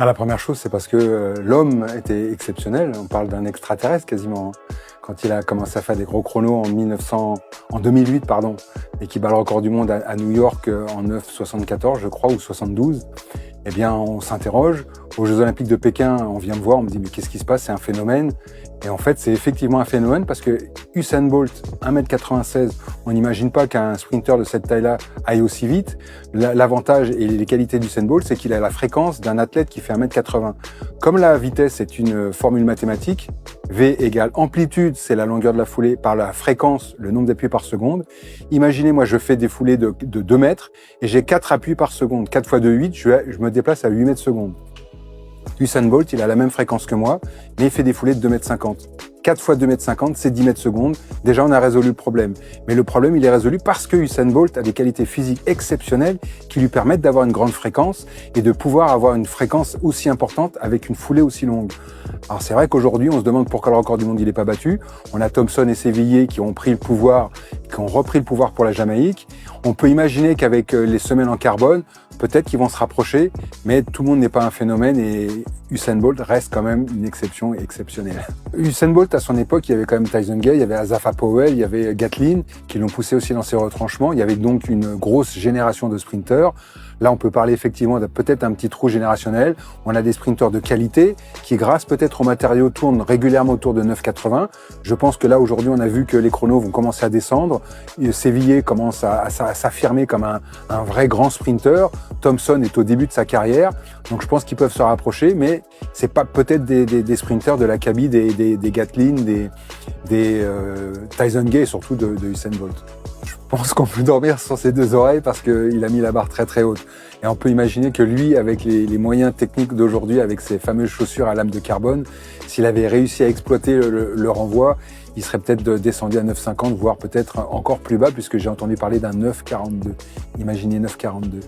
Ah, la première chose, c'est parce que l'homme était exceptionnel. On parle d'un extraterrestre quasiment, hein. Quand il a commencé à faire des gros chronos en 2008, pardon, et qui bat le record du monde à New York en 9,74, je crois, ou 72, eh bien, on s'interroge. Aux Jeux Olympiques de Pékin, on vient me voir, on me dit, mais qu'est-ce qui se passe? C'est un phénomène. Et en fait, c'est effectivement un phénomène parce que Usain Bolt, 1m96, on n'imagine pas qu'un sprinter de cette taille-là aille aussi vite. L'avantage et les qualités d'Usain Bolt, c'est qu'il a la fréquence d'un athlète qui fait 1m80. Comme la vitesse est une formule mathématique, V égale amplitude, c'est la longueur de la foulée, par la fréquence, le nombre d'appuis par seconde. Imaginez, moi, je fais des foulées de 2 mètres et j'ai 4 appuis par seconde. 4 fois 2, 8, je me déplace à 8 mètres secondes. Usain Bolt, il a la même fréquence que moi, mais il fait des foulées de 2,50 m. 4 fois 2,50 m, c'est 10 mètres secondes. Déjà, on a résolu le problème. Mais le problème, il est résolu parce que Usain Bolt a des qualités physiques exceptionnelles qui lui permettent d'avoir une grande fréquence et de pouvoir avoir une fréquence aussi importante avec une foulée aussi longue. Alors, c'est vrai qu'aujourd'hui, on se demande pourquoi le record du monde, il n'est pas battu. On a Thompson et Sévillier qui ont repris le pouvoir pour la Jamaïque. On peut imaginer qu'avec les semelles en carbone, peut-être qu'ils vont se rapprocher, mais tout le monde n'est pas un phénomène et Usain Bolt reste quand même une exception exceptionnelle. Usain Bolt, à son époque, il y avait quand même Tyson Gay, il y avait Asafa Powell, il y avait Gatlin qui l'ont poussé aussi dans ses retranchements. Il y avait donc une grosse génération de sprinteurs. Là, on peut parler effectivement de peut-être un petit trou générationnel. On a des sprinteurs de qualité qui, grâce peut-être aux matériaux, tournent régulièrement autour de 9,80. Je pense que là, aujourd'hui, on a vu que les chronos vont commencer à descendre. Sévillier commence à s'affirmer comme un vrai grand sprinter. Thompson est au début de sa carrière. Donc, je pense qu'ils peuvent se rapprocher, mais c'est pas peut-être des sprinters de l'acabit des Gatlin, des Tyson Gay et surtout de Usain Bolt. Je pense qu'on peut dormir sur ses deux oreilles parce qu'il a mis la barre très très haute. Et on peut imaginer que lui, avec les moyens techniques d'aujourd'hui, avec ses fameuses chaussures à lame de carbone, s'il avait réussi à exploiter le renvoi, il serait peut-être descendu à 9,50, voire peut-être encore plus bas, puisque j'ai entendu parler d'un 9,42. Imaginez 9,42.